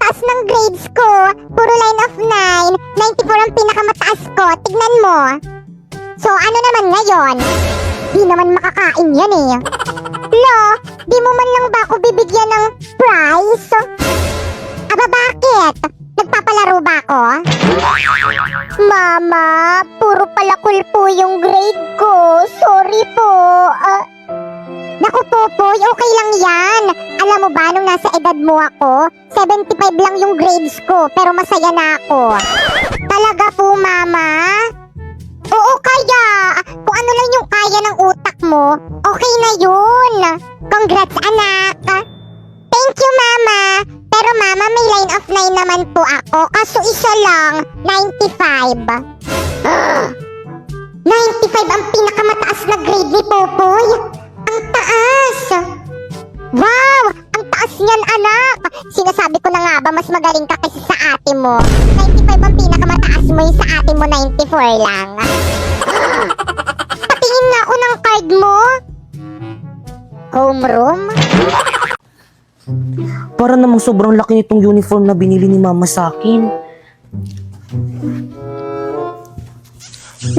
taas ng grades ko. Puro line of 9. 94 ang pinakamataas ko. Tignan mo. So, ano naman ngayon? Di naman makakain yan eh. Lo, di mo man lang ba ako bibigyan ng prize? Aba, bakit? Nagpapalaro ba ako? Mama, puro palakul po yung grade ko. Sorry po. Naku, Popoy, okay lang yan. Alam mo ba, nung nasa edad mo ako, 75 lang yung grades ko, pero masaya na ako. Talaga po, Mama? Oo, kaya. Kung ano lang yung kaya ng utak mo, okay na yun. Congrats, anak. Thank you, Mama. Pero Mama, may line of 9 naman po ako. Kaso isa lang, 95. 95 ang pinakamataas na grade ni Popoy. Ang taas. Wow, ang taas niyan, anak. Sinasabi ko na nga ba, mas magaling ka kasi sa ate mo. 95 ang pinakamataas mo, yung sa ate mo 94 lang. Patingin nga ako ng card mo. Homeroom? Para namang sobrang laki nitong uniform na binili ni Mama sa akin.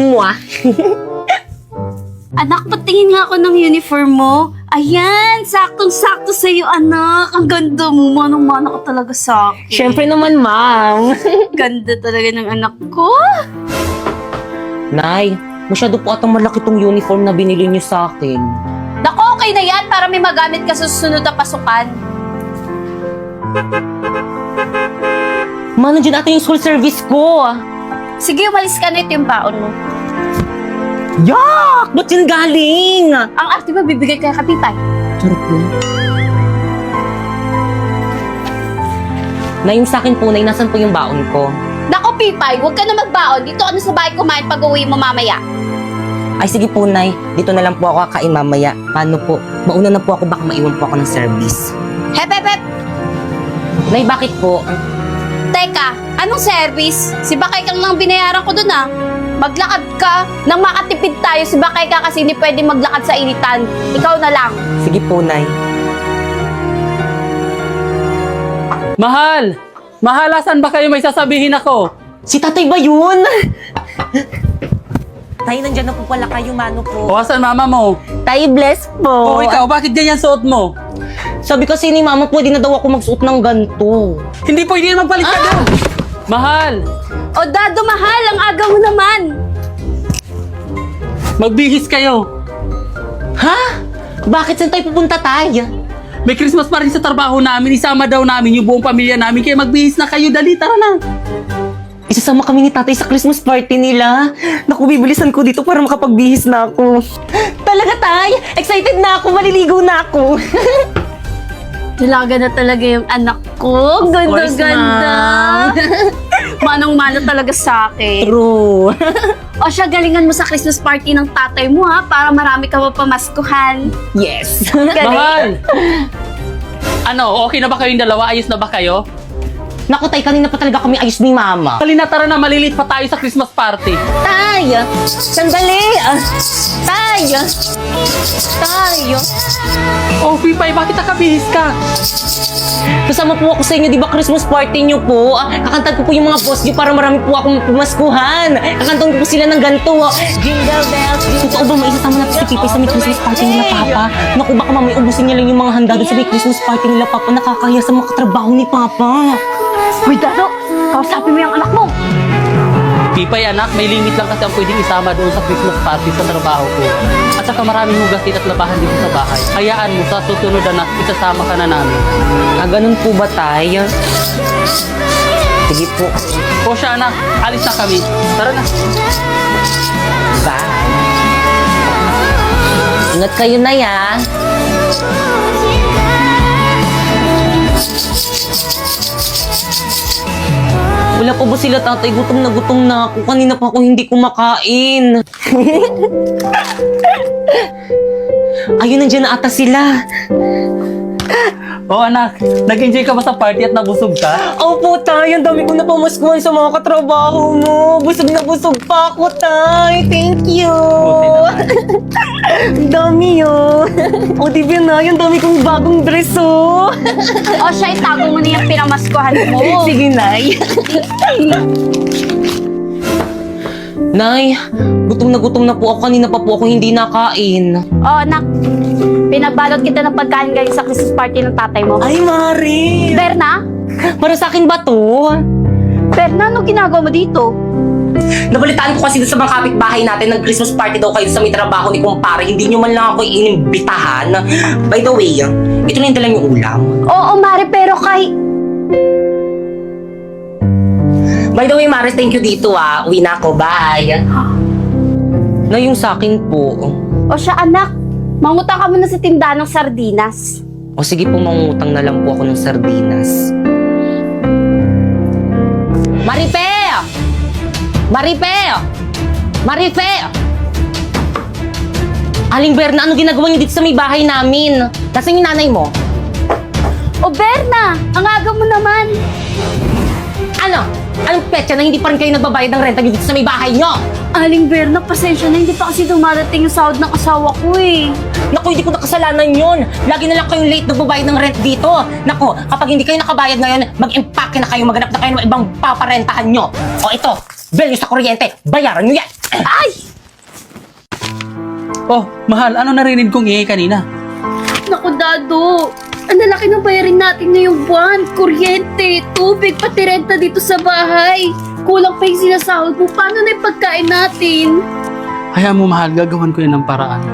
Mwah! Anak, patingin nga ako ng uniform mo. Ayan, saktong-sakto sa'yo, anak. Ang ganda mo, manang-mana ka talaga sa akin. Siyempre naman, Ma'am. Ganda talaga ng anak ko. Nay, masyado po atang malaki tong uniform na binili niyo sa akin. Naku, okay na yan para may magamit ka sa susunod na pasukan. Ma, nandiyan ata yung school service ko. Sige, umalis ka na, ito yung baon mo. Yak! Ba't yan galing? Ang arte mo, bibigay kay Kapitay. Charot po. Nay, yung sa akin po, Nay, nasan po yung baon ko? Naku, Pipay, huwag ka na magbaon. Dito ka na sa bahay kumain pag uwi mo mamaya. Ay, sige po, Nay. Dito na lang po ako kakain mamaya. Paano po? Mauna na po ako, baka maiwan po ako ng service. Hep, hep, hep! Nay, bakit po? Teka, anong service? Si Bakay kang lang binayaran ko dun ah. Maglakad ka, nang makatipid tayo, si Bakay ka kasi hindi pwede maglakad sa initan. Ikaw na lang. Sige po, Nay. Mahal! Mahal, asan ba kayo? May sasabihin ako. Si tatay ba yun? Tay, nandyan na po pala kayo, mano po. O, asan mama mo? Tay, bless po. O, ikaw, bakit ganyan suot mo? Sabi kasi ni mama, pwede na daw ako magsuot ng ganito. Hindi pwede magpalit ka doon. Mahal! O Dado, mahal, ang aga mo naman. Magbihis kayo. Ha? Bakit saan tayo pupunta, Tay? May Christmas pa rin sa trabaho namin. Isama daw namin yung buong pamilya namin. Kaya magbihis na kayo. Dali, tara na. Isasama kami ni tatay sa Christmas party nila. Naku, bibilisan ko dito para makapagbihis na ako. Talaga, Tay? Excited na ako, maliligo na ako. Dalaga na talaga yung anak ko. Ganda-ganda. Manong-mano talaga sa akin. True. O siya, galingan mo sa Christmas party ng tatay mo ha, para marami ka mapamaskuhan. Yes. Mahal! Ano, okay na ba kayong dalawa? Ayos na ba kayo? Naku, Tay, kanina pa talaga kami ayos ni mama. Dali na, tara na. Malilit pa tayo sa Christmas party. Tay! Sandali! Tay! Tay! Oh, Pipay, bakit nakabihis ka? Kasama po ako sa inyo, di ba Christmas party niyo po? Kakantan ko po yung mga boss niyo para marami po akong pumaskuhan. Kakantan ko po sila ng ganito. Jingle bells. Totoo ba maisasama natin si Pipay sa may Christmas party nila, Papa? Naku, baka mamaya ubusin niya lang yung mga handa doon sa may Christmas party nila, Papa. Nakakahiya sa mga katrabaho ni Papa. Uy, Dado, kausapin mo yung anak mo. Pipay, anak, may limit lang kasi ang pwedeng isama doon sa Christmas party sa trabaho ko. At saka maraming hugasin at labahan dito sa bahay. Hayaan mo, sa susunod anak, isasama ka na namin. Ganun po ba, Tay? Sige po. O siya, anak, alis na kami. Tara na. Bye. Ingat kayo na, ya. Wala pa ba sila, tatay? Gutom na ako. Kanina pa ako hindi kumakain. Ayun, nandiyan na ata sila. Oh anak, nag-enjoy ka ba sa party at nabusog ka? Opo, Tay. Ang dami kong napamaskuhan sa mga katrabaho mo. Busog na busog pa ako, Tay. Thank you. Buti naman. Ang dami, oh. O, di ba, Nay? Ang dami kong bagong dress, oh. O siya, itago mo na yung pinamaskuhan mo. Sige, Nay. Nay, gutom na po ako. Kanina pa po ako hindi nakain. O, anak. Pinagbalot kita ng pagkain galing sa Christmas party ng tatay mo. Ay, Mari. Berna? Para sa akin ba to? Berna, ano ginagawa mo dito? Nabalitaan ko kasi doon sa mga kapitbahay natin ng Christmas party daw kayo sa may trabaho ni kumpare. Hindi nyo man lang ako inimbitahan. By the way, ito na yung dalang yung ulam. Oo, Mari, pero kay... By the way, Maris, thank you dito ah. Uwi na ako. Bye. Na yung sa akin po. O siya, anak. Mangutang ka muna sa tindahan ng sardinas. O sige po, mangutang na lang po ako ng sardinas. Marife! Marife! Marife! Aling Berna, ano ginagawa niyo dito sa may bahay namin? Nasaan yung nanay mo? O Berna, ang aga mo naman. Ano? Anong petsa na hindi pa rin kayo nagbabayad ng renta niyo dito sa may bahay niyo? Aling Berna, pasensya na. Hindi pa kasi dumarating yung sahod ng asawa ko eh. Naku, hindi ko nakasalanan yun. Lagi na lang kayong late nagbabayad ng rent dito. Naku, kapag hindi kayo nakabayad ngayon, mag-impake na kayo, maghanap na kayo ng ibang paparentahan nyo. O ito, bill nyo sa kuryente, bayaran nyo yan. Ay! Oh, mahal, ano narinig kong ingay kanina? Naku, Dado. Ang lalaki ng bayarin natin ngayong buwan. Kuryente, tubig, pati renta dito sa bahay. Kulang pa yung sinasahod mo. Paano na yung pagkain natin? Hayaan mo mahal, gagawan ko yan ng paraan.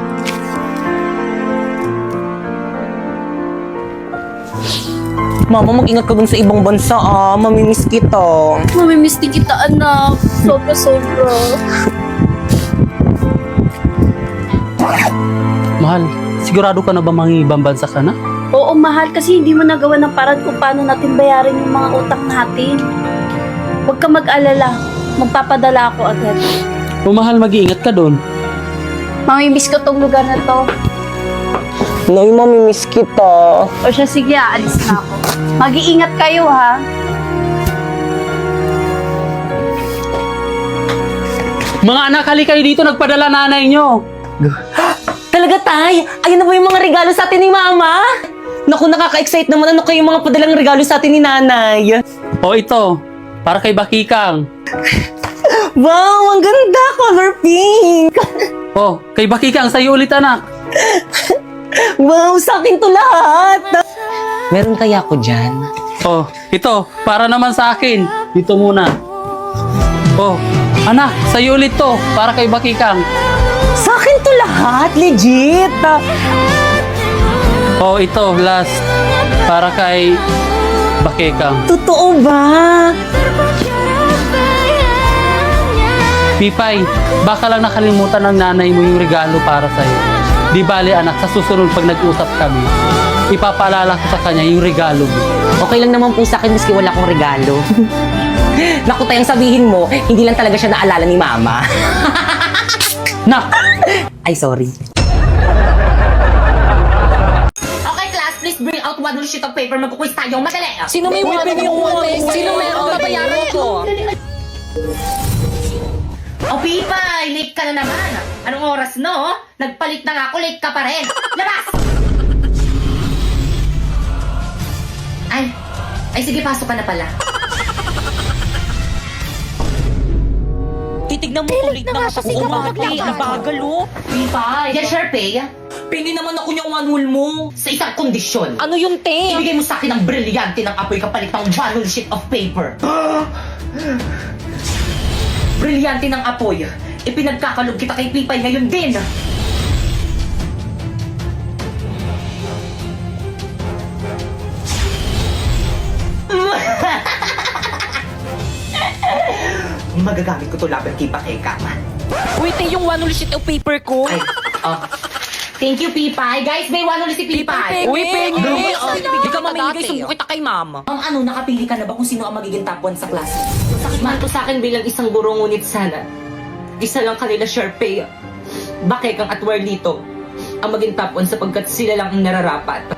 Mama, mag-ingat ka dun sa ibang bansa ah. Mamimiss kita. Mamimiss din kita, anak. Sobra-sobra. Mahal, sigurado ka na ba mangibang bansa ka na? Oo, mahal. Kasi hindi mo nagawa ng paraan kung paano natin bayarin yung mga utang natin. Huwag ka mag-alala. Magpapadala ako agad. O mahal, mag-iingat ka doon. Mamimiss ko tong lugar na to. Nay, mamimiss kita. O siya, sige, aalis na ako. Mag-iingat kayo, ha? Mga anak, hali kayo dito, nagpadala nanay nyo. Talaga, Tay? Ayun na ba yung mga regalo sa atin ni Mama? Naku, nakaka-excite naman. Ano kayo yung mga padalang regalo sa atin ni Nanay? O ito, para kay Bakikang. Wow, ang ganda! Color pink! O, kay Bakikang, sa'yo ulit anak. Wow, sa akin to lahat! Meron kaya ako dyan? O, ito, para naman sa akin. Dito muna. O, anak, sa'yo ulit to, para kay Bakikang. Sa akin to lahat, legit! O, ito, last, para kay Bakikang. Totoo ba? Pipay, baka lang nakalimutan ng nanay mo yung regalo para sa'yo. Di bale anak, sa susunod pag nag-usap kami, ipapaalala ko sa kanya yung regalo mo. Okay lang naman po sa akin maski wala akong regalo. Naku, tayang sabihin mo, hindi lang talaga siya naalala ni Mama. Nak! Ay, sorry. Okay, class, please bring out one sheet of paper. Magkukwis tayong madali. Sino may Sino meron babayaran ko? O, Pipay, late ka na naman. Anong oras, no? Nagpalit na nga ako, late ka pa rin. Labas! Ay, sige, pasok ka na pala. Titignan mo, late na nga siya si Kamati. Ang bagal, oh. Pipay. Yan, Sharpay. Pili naman ako niyang one mo sa isang kondisyon. Ano yung te? Ibigay mo sa akin ang brilyante ng apoy kapalit ng one sheet of paper. Brilyante ng apoy. Ipinagkakalog kita kay Pipay ngayon din. Magagamit ko to laban kay Pakeka. Wait, yung one sheet of paper ko. Ay, thank you, Pipay. Guys, may one ulit si Pipay. Uy, pengi. Hindi ka mamimigay, sumbok kita kay Mama. Ang ano, nakapili ka na ba kung sino ang magiging top 1 sa klase? Sakit to sa akin bilang isang guro, ngunit sana. Isa lang kanila, Sharpay. Bakekang at Warlito ang maging top 1 sapagkat sila lang ang nararapat.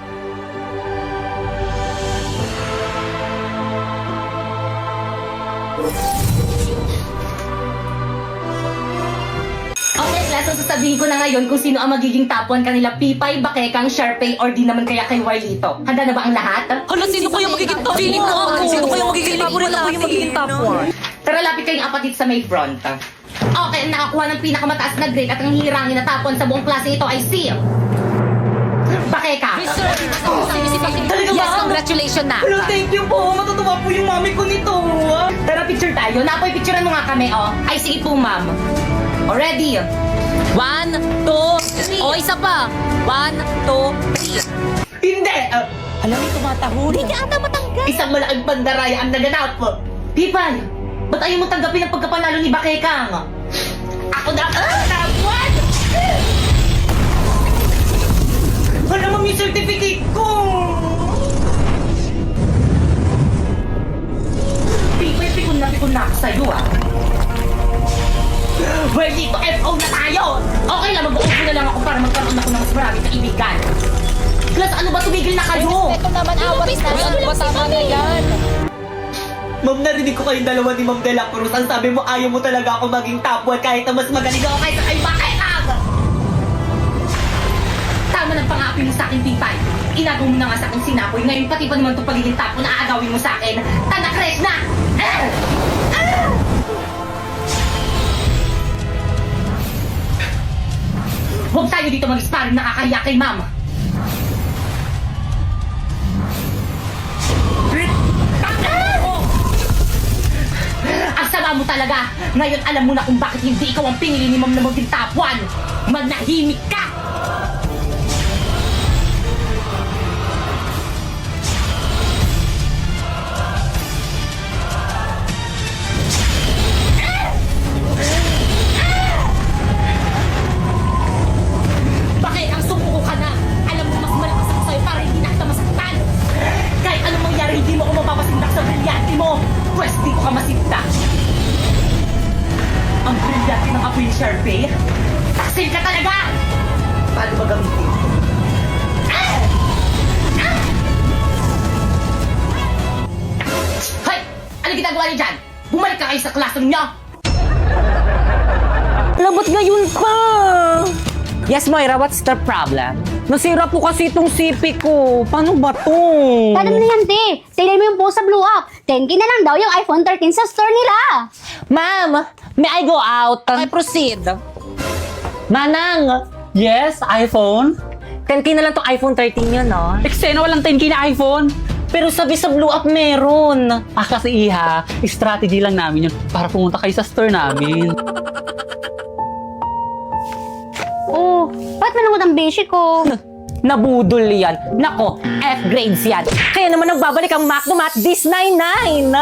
Sasabihin ko na ngayon kung sino ang magiging top 1 kanila, Pipay, Bakekang, Sharpay, or di naman kaya kay Warlito. Handa na ba ang lahat? Hala, sino kaya magiging top 1? Feeling ko ako. Sino kaya magiging favorite ako yung magiging top 1? Tara, lapit kayong apat dito sa may front. Okay, ang nakakuha ng pinakamataas na grade at ang hirangin na top 1 sa buong klase ito ay si... Bakeka! Talaga Yes, ba? congratulations na. Hello, thank you po. Matutuwa po yung mami ko nito. Tara, picture tayo. Napoy, picturean mo nga kami, oh. Ay, sige po, ma'am. Already. 1, 2, 3. O, isa pa. 1, 2, 3. Hindi! Alam mo, tumatahol. Hindi ka ata matanggal. Isang malaking pandaraya ang naganap. Pipay, ba't ayaw mo tanggapin ang pagkapanalo ni Bakekang? Ako na top 1! Wala mo yung certificate ko! Pipay, pikon na ako sa'yo, ah. Well, dito, FO na tayo! Okay lang, mag-OFO na lang ako para magkaroon ako ng mas maraming kaibigan. Plus, ano ba, tumigil na kayo? Ito naman awat na. Uy, tama na yan. Ma'am, narinig ko kayong dalawa ni Ma'am De La Cruz. Ang sabi mo, ayaw mo talaga ako maging top 1 kahit na mas magaling ako kaysa kay Bakekang! Tama ng pangapi mo sa akin, Pipay. Inagaw mo na nga sa akin sinapoy. Ngayon, pati pa naman itong pagiging top 1 na aagawin mo sa akin. Tanakres na! Huwag tayo dito mag-sparring, nakakaya kay Ma'am. Ang sama mo talaga! Ngayon alam mo na kung bakit hindi ikaw ang pinili ni Ma'am na maging top 1! Manahimik ka! Bakit ang sumuko ka na? Alam mo mas malakas ako sa'yo para hindi na kita masaktan! Kahit anong mangyari, hindi mo ako mapapasindak sa brilyante mo! Pwes di ko ka masindak! Ang brilyante ng apoy ni Sharpay? Taksil ka talaga! Paano ba gamitin? Hoy! Ano ginagawa niyo dyan? Bumalik ka kayo sa klase niyo! Labot ngayon pa. Yes, Moira, what's the problem? Nasira po kasi itong CP ko. Paano ba to? Paano mo na yan, te? Tignan mo yung post sa Blue Up. 10K na lang daw yung iPhone 13 sa store nila. Ma'am, may I go out? Okay, proceed. Manang, Yes, iPhone? 10K na lang tong iPhone 13 yun, no? Eksena, walang 10K na iPhone. Pero sabi sa Blue Up meron. Kasi iha, strategy lang namin yun para pumunta kayo sa store namin. Oh, ba't manungot ang beshi ko? Nabudol yan. Nako, F grades yan. Kaya naman nagbabalik ang McDomat this 99.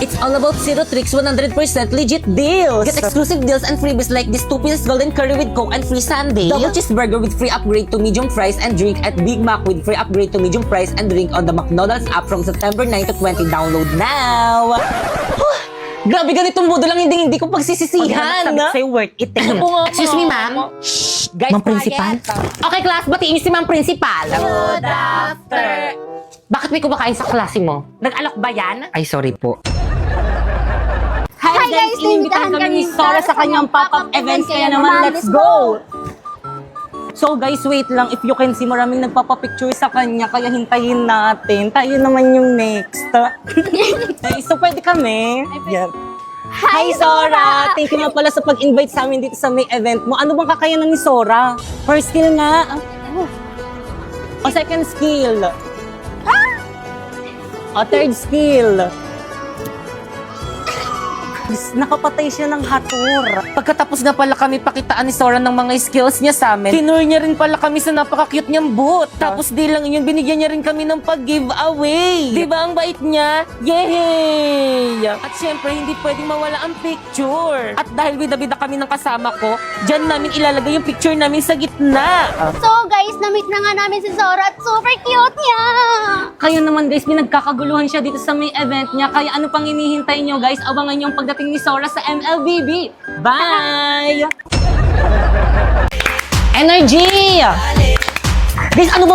It's all about zero tricks, 100% legit deals. Get exclusive deals and freebies like this 2-piece golden curry with Coke and free sundae. Double cheeseburger with free upgrade to medium fries and drink at Big Mac with free upgrade to medium fries and drink on the McDonald's app from September 9 to 20. Download now! Grabe, ganitong modo lang hindi ko pagsisisihan. Sabi ko sa'yo, worth it. Excuse me, ma'am. Shh, guys, ma'am principal. Okay, class, batiin niyo si ma'am principal. Good after. Bakit may kumakain sa klase mo? Nag-alok ba yan? Ay, sorry po. Hi guys, inimbitahan kami ni Sora sa kanyang pop-up events, kaya naman let's go! So guys, wait lang. If you can see, maraming nagpapapicture sa kanya, kaya hintayin natin. Tayo naman yung next. Okay, so pwede kami. Yan. Hi, Sora! Thank you nga pala sa pag-invite sa amin dito sa may event mo. Ano bang kakayanan ni Sora? First skill nga. O second skill? O third skill? Nakapatay siya ng hator. Pagkatapos na pala kami pakitaan ni Sora ng mga skills niya sa amin, tinur niya rin pala kami sa napaka-cute niyang boot. Tapos di lang yun, binigyan niya rin kami ng pag-giveaway. Di ba ang bait niya? Yay! At syempre, hindi pwedeng mawala ang picture. At dahil bida-bida kami ng kasama ko, dyan namin ilalagay yung picture namin sa gitna. So guys, na-meet na nga namin si Sora at super cute niya! Kayo naman guys, pinagkakaguluhan siya dito sa may event niya. Kaya ano pang hinihintay niyo guys? Abangan niyo ang pagdating ni Sora sa MLBB. Bye! Energy! Guys, ano ba